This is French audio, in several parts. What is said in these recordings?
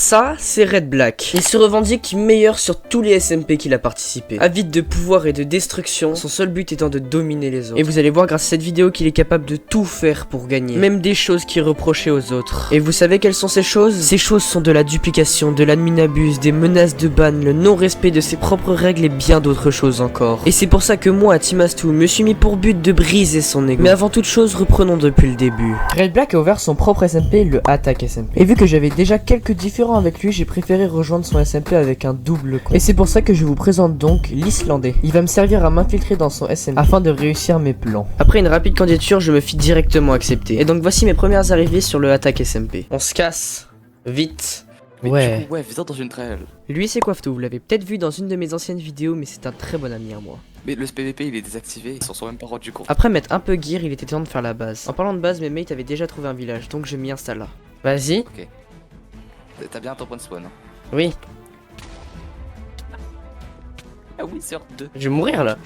Ça, c'est Red Black. Il se revendique meilleur sur tous les SMP qu'il a participé. Avide de pouvoir et de destruction, son seul but étant de dominer les autres. Et vous allez voir grâce à cette vidéo qu'il est capable de tout faire pour gagner. Même des choses qu'il reprochait aux autres. Et vous savez quelles sont ces choses? Ces choses sont de la duplication, de l'admin abuse, des menaces de ban, le non-respect de ses propres règles et bien d'autres choses encore. Et c'est pour ça que moi, Timastou, me suis mis pour but de briser son ego. Mais avant toute chose, reprenons depuis le début. Red Black a ouvert son propre SMP, le Attack SMP. Et vu que j'avais déjà quelques différends avec lui, j'ai préféré rejoindre son SMP avec un double compte. Et c'est pour ça que je vous présente donc l'Islandais. Il va me servir à m'infiltrer dans son SMP afin de réussir mes plans. Après une rapide candidature, je me fis directement accepter. Et donc voici mes premières arrivées sur le Attack SMP. On se casse. Vite. Mais Ouais. du coup, ouais, viens dans une trail. Lui c'est Coiffetou, vous l'avez peut-être vu dans une de mes anciennes vidéos, mais c'est un très bon ami à moi. Mais le PVP il est désactivé, ils s'en sont même pas rendus compte. Après mettre un peu gear, il était temps de faire la base. En parlant de base, mes mates avaient déjà trouvé un village, donc je m'y installe là. Vas-y. Ok. T'as bien ton point de spawn, hein? Oui. Ah oui, c'est 2. Je vais mourir là.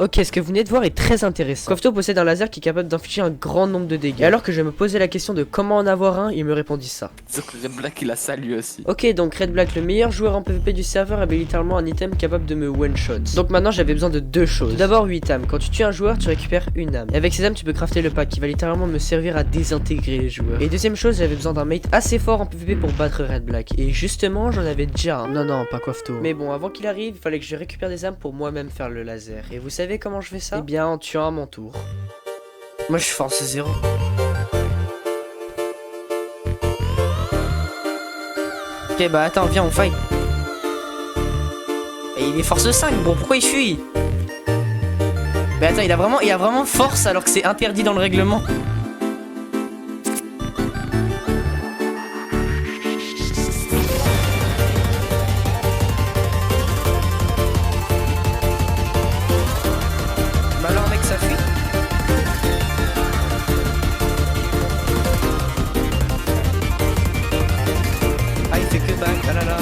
Ok, ce que vous venez de voir est très intéressant. Coiffetou possède un laser qui est capable d'infliger un grand nombre de dégâts. Et alors que je me posais la question de comment en avoir un, il me répondit ça. Sauf que Red Black il a ça lui aussi. Ok, donc Red Black, le meilleur joueur en PvP du serveur, avait littéralement un item capable de me one-shot. Donc maintenant j'avais besoin de deux choses. Tout d'abord 8 âmes. Quand tu tues un joueur, tu récupères une âme. Et avec ces âmes, tu peux crafter le pack qui va littéralement me servir à désintégrer les joueurs. Et deuxième chose, j'avais besoin d'un mate assez fort en PvP pour battre Red Black. Et justement, j'en avais déjà un. Non, pas Coiffetou. Mais bon, avant qu'il arrive, il fallait que je récupère des âmes pour moi-même faire le laser. Et vous savez comment je fais ça? Eh bien, en tuant à mon tour. Moi, je suis force 0. Ok, bah attends, viens, on fight. Et il est force 5, bon, pourquoi il fuit? Mais attends, il a vraiment force alors que c'est interdit dans le règlement. Bah alors mec, ça fuit. Ah, il fait que back, ah là là.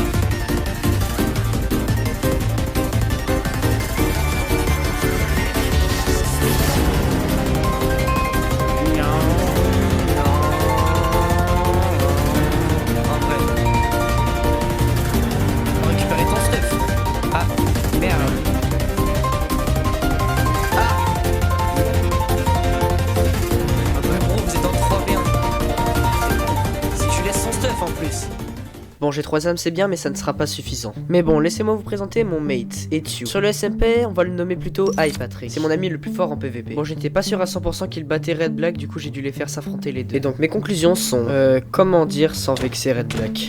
Bon, j'ai 3 âmes, c'est bien, mais ça ne sera pas suffisant. Mais bon, laissez-moi vous présenter mon mate, Etsu. Sur le SMP, on va le nommer plutôt Patrick. C'est mon ami le plus fort en PvP. Bon, j'étais pas sûr à 100% qu'il battait Red Black, du coup j'ai dû les faire s'affronter les deux. Et donc mes conclusions sont... comment dire sans vexer Red Black?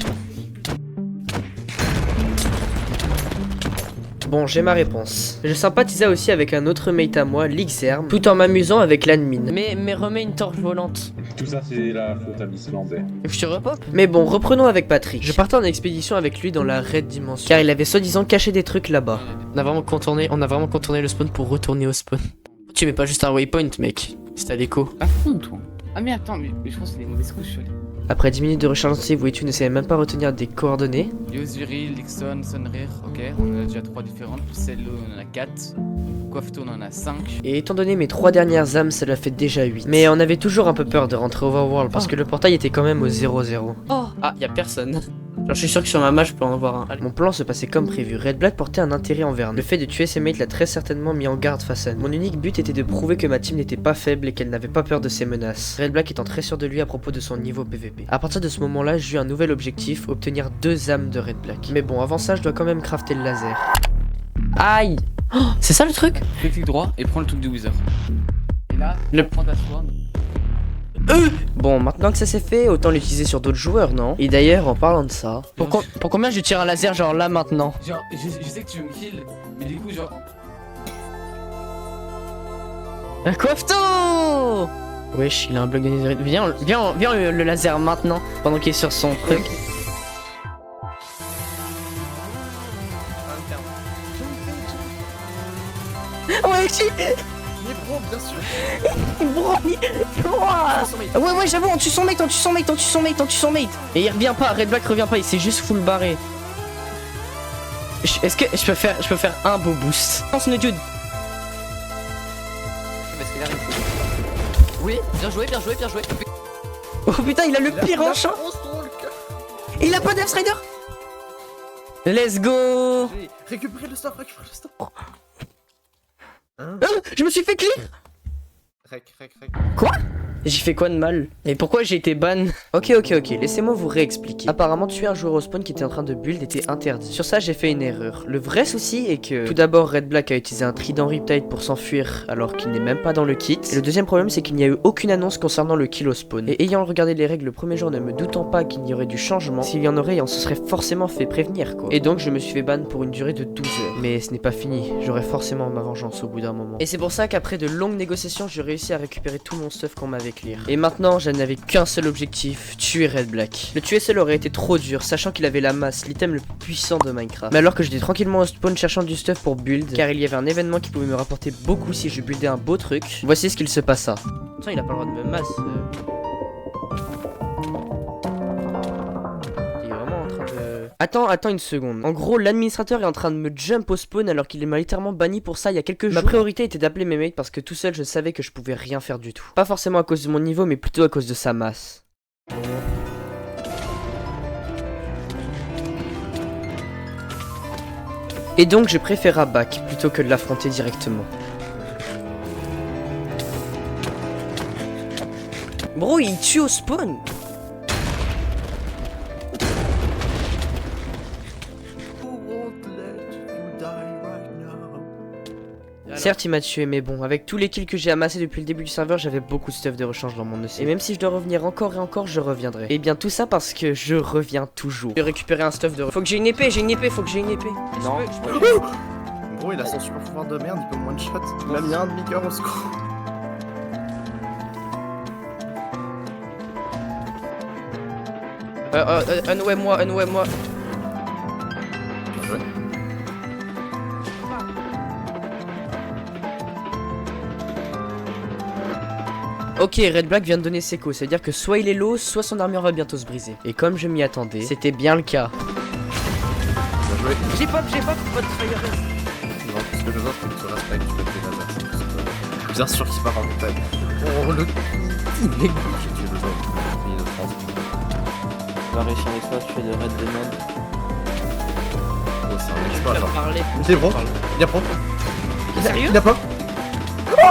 Bon, j'ai ma réponse. Je sympathisais aussi avec un autre mate à moi, Lixerm, tout en m'amusant avec l'admin. Mais remets une torche volante. Tout ça, c'est la faute à l'Islandais. Je te repop. Mais bon, reprenons avec Patrick. Je partais en expédition avec lui dans la Red Dimension, car il avait soi-disant caché des trucs là-bas. On a vraiment contourné le spawn pour retourner au spawn. Tu mets pas juste un waypoint, mec. C'est à l'écho. À fond, toi. Ah mais attends, mais je pense que c'est des mauvaises couches, je suis allé. Après 10 minutes de recherche intensive où tu ne savais même pas retenir des coordonnées. Yozuri, Lixon, Sunrir, ok, on en a déjà 3 différentes. Cello, on en a 4. Coiffetou, on en a 5. Et étant donné mes 3 dernières âmes, ça l'a fait déjà 8. Mais on avait toujours un peu peur de rentrer Overworld parce que le portail était quand même au 0-0. Oh. Ah, y a personne. Genre, je suis sûr que sur ma map, je peux en avoir un. Allez. Mon plan se passait comme prévu. Red Black portait un intérêt envers nous. Le fait de tuer ses mates l'a très certainement mis en garde face à nous. Mon unique but était de prouver que ma team n'était pas faible et qu'elle n'avait pas peur de ses menaces. Red Black étant très sûr de lui à propos de son niveau PVP. À partir de ce moment-là, j'ai eu un nouvel objectif, obtenir 2 âmes de Red Black. Mais bon, avant ça, je dois quand même crafter le laser. Aïe! Oh, c'est ça le truc? Fais clic droit et prends le truc de Wither. Et là, prends ta sword. Bon, maintenant que ça c'est fait, autant l'utiliser sur d'autres joueurs, non? Et d'ailleurs, en parlant de ça... Pour combien je tire un laser genre là maintenant? Genre, je sais que tu veux me kill, mais du coup, genre... Un Coiffetou! Wesh, il a un bloc de netherite. Viens le laser maintenant, pendant qu'il est sur son truc. Wesh! Mais bro, bien sûr. Ouais, j'avoue, on tue son mate. Et il revient pas, Red Black revient pas, il s'est juste full barré. Est-ce que je peux faire un beau boost? Lance une dude. Parce qu'il arrive. Oui, bien joué. Oh putain, il a le pire enchant. Il a pas d'Earth Strider. Let's go. Récupérez le stuff, récupérez le stuff. Hein? Je me suis fait clear. Rec. Quoi? J'ai fait quoi de mal? Et pourquoi j'ai été ban? Ok, laissez-moi vous réexpliquer. Apparemment, tuer un joueur au spawn qui était en train de build était interdit. Sur ça, j'ai fait une erreur. Le vrai souci est que, tout d'abord, Red Black a utilisé un trident Riptide pour s'enfuir alors qu'il n'est même pas dans le kit. Et le deuxième problème, c'est qu'il n'y a eu aucune annonce concernant le kill au spawn. Et ayant regardé les règles le premier jour, ne me doutant pas qu'il y aurait du changement, s'il y en aurait, on se serait forcément fait prévenir, quoi. Et donc, je me suis fait ban pour une durée de 12 heures. Mais ce n'est pas fini. J'aurai forcément ma vengeance au bout d'un moment. Et c'est pour ça qu'après de longues négociations, j'ai réussi à récupérer tout mon stuff qu'on m'avait clear. Et maintenant, je n'avais qu'un seul objectif, tuer Red Black. Le tuer seul aurait été trop dur, sachant qu'il avait la masse, l'item le plus puissant de Minecraft. Mais alors que j'étais tranquillement au spawn cherchant du stuff pour build, car il y avait un événement qui pouvait me rapporter beaucoup si je buildais un beau truc, voici ce qu'il se passa. Attends, il a pas le droit de me masse. Il est vraiment en train de... Attends une seconde. En gros, l'administrateur est en train de me jump au spawn alors qu'il m'a littéralement banni pour ça il y a quelques jours. Ma priorité était d'appeler mes mates parce que tout seul je savais que je pouvais rien faire du tout. Pas forcément à cause de mon niveau mais plutôt à cause de sa masse. Et donc je préfère back plutôt que de l'affronter directement. Bro, il tue au spawn. Certes, il m'a tué, mais bon, avec tous les kills que j'ai amassés depuis le début du serveur, j'avais beaucoup de stuff de rechange dans mon EC. Et même si je dois revenir encore et encore, je reviendrai. Et bien tout ça parce que je reviens toujours. Je vais récupérer un stuff de... Faut que j'ai une épée, faut que j'ai une épée. Non. Gros, il a son super pouvoir de merde, il peut one shot. Il a mis un demi-cœur au secours. Unway-moi. Ok, Red Black vient de donner ses coups, c'est-à-dire que soit il est low, soit son armure va bientôt se briser. Et comme je m'y attendais, c'était bien le cas. Bien joué. J'ai pop, votre fire. Non, parce que je vois, c'est que tu respectes, tu fais des lasers. Bien sûr qu'il part en montagne. Oh, le... Il est gauche. J'ai tué le joueur. Il est de France. On va réussir avec toi, tu fais de Red Demon. Oh, c'est un exploit, genre. Parler. C'est pro. Il a pro. Sérieux? Il a pas.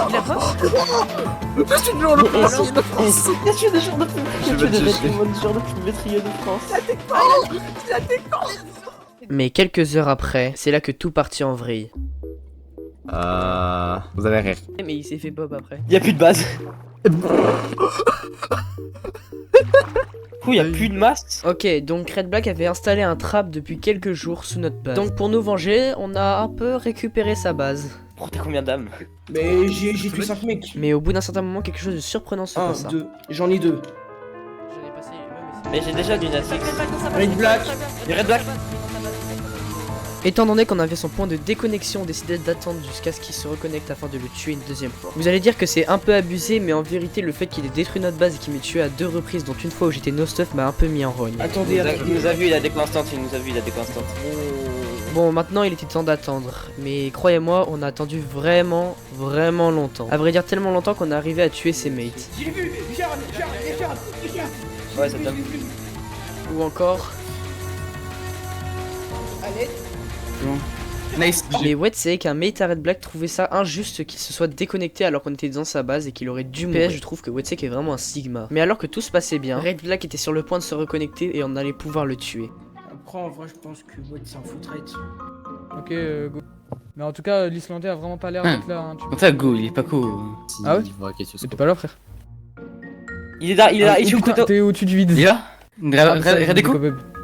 Il a pas? Je suis nul en le France de France. Je suis des joueurs de plus. Je Je vais suis te des juger. joueurs de plus maîtrieux de France. Mais quelques heures après, c'est là que tout partit en vrille. Vous allez rire. Mais il s'est fait pop après. Y'a plus de base. Y'a plus de masse. Ok, donc Red Black avait installé un trap depuis quelques jours sous notre base. Donc pour nous venger, on a un peu récupéré sa base. Bro, t'as combien d'âmes? Mais j'ai tué 5 mecs. Mais au bout d'un certain moment, quelque chose de surprenant se 1, passa. 2, j'en ai 2. Mais j'ai déjà du Natix. Red Black. Du Red Black. Étant donné qu'on avait son point de déconnexion, on décidait d'attendre jusqu'à ce qu'il se reconnecte afin de le tuer une deuxième fois. Vous allez dire que c'est un peu abusé, mais en vérité, le fait qu'il ait détruit notre base et qu'il m'ait tué à 2 reprises, dont une fois où j'étais no stuff, m'a un peu mis en rogne. Attendez, Il nous a vu, il a déconstante, il nous a vu, il a déconstante. Bon, maintenant il était temps d'attendre, mais croyez-moi, on a attendu vraiment longtemps. À vrai dire, tellement longtemps qu'on est arrivé à tuer ses mates. J'ai vu, Ouais, c'est top. Ou encore... Allez. Nice. Mais ouais, c'est qu'un mate à Red Black trouvait ça injuste qu'il se soit déconnecté alors qu'on était dans sa base et qu'il aurait dû mourir. Je trouve que Wetsek est vraiment un sigma. Mais alors que tout se passait bien, Red Black était sur le point de se reconnecter et on allait pouvoir le tuer. Après, en vrai, je pense que Watt s'en foutrait. Ok, go. Mais en tout cas, l'Islandais a vraiment pas l'air d'être là. Hein, En fait, go, il est pas cool. Ah ouais? Mais T'es pas là, frère. Il est là, il tue le couteau. T'es au-dessus du vide. Il est là? Red Déco?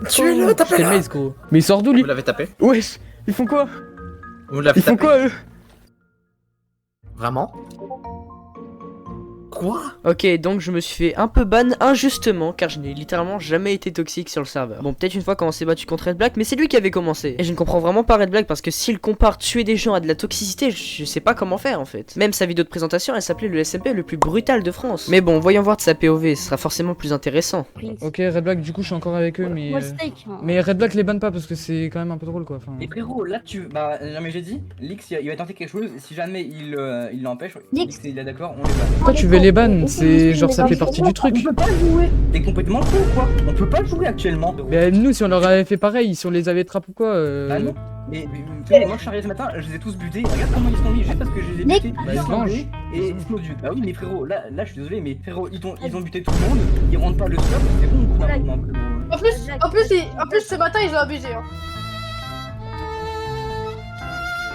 tuez-le, tapez-le. C'est le maze, gros. Mais il sort d'où lui? Vous l'avez tapé? Wesh, ils font quoi? Vous l'avez Ils font tapé? quoi eux? Vraiment? Quoi? Ok, donc je me suis fait un peu ban injustement car je n'ai littéralement jamais été toxique sur le serveur. Bon, peut-être une fois quand on s'est battu contre Red Black, mais c'est lui qui avait commencé. Et je ne comprends vraiment pas Red Black parce que s'il compare tuer des gens à de la toxicité, je sais pas comment faire en fait. Même sa vidéo de présentation, elle s'appelait le SMP le plus brutal de France. Mais bon, voyons voir de sa POV, ce sera forcément plus intéressant. Ok, Red Black, du coup, je suis encore avec eux, mais. Mais Red Black les banne pas parce que c'est quand même un peu drôle quoi. Enfin... Et frérot, là tu. Bah, jamais j'ai dit, Lix il va tenter quelque chose, si jamais il l'empêche, Lix il est d'accord, on les bat. Pourquoi tu veux les bans, c'est genre ça fait partie du truc. On peut pas jouer. T'es complètement con ou quoi? On peut pas jouer actuellement. Mais nous, si on leur avait fait pareil, si on les avait trappés ou quoi. Bah non. Mais moi je suis arrivé ce matin, je les ai tous butés. Regarde comment ils sont mis, juste parce que je les ai butés. Bah, ils se vengent. Et Snowdu. Bah oui, mais frérot, là je suis désolé, mais frérot, ils ont buté tout le monde. Ils rentrent pas le stop, c'est bon. En plus, ce matin, ils ont abusé. Hein.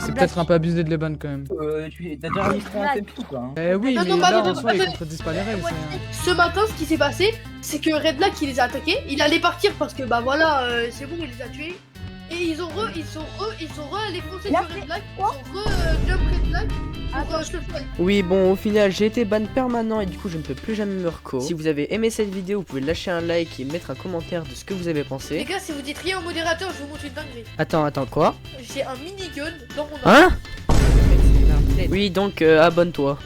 C'est peut-être un peu abusé de les ban quand même. T'as déjà registré un SMP ou quoi hein? Eh oui, Non, mais non, là bah, en soi, bah, ils contredisent pas les règles. Ce matin, ce qui s'est passé, c'est que Red Black il les a attaqués. Il allait partir parce que bah voilà, c'est bon, il les a tués. Et ils sont allés foncer sur Red Black. Ils sont jump Red Black. Oui, bon, au final, j'ai été ban permanent et du coup, je ne peux plus jamais me reco. Si vous avez aimé cette vidéo, vous pouvez lâcher un like et mettre un commentaire de ce que vous avez Les pensé. gars, si vous dites rien au modérateur, je vous montre une dinguerie. Attends, quoi? J'ai un minigun dans mon Hein? Oui, donc abonne-toi.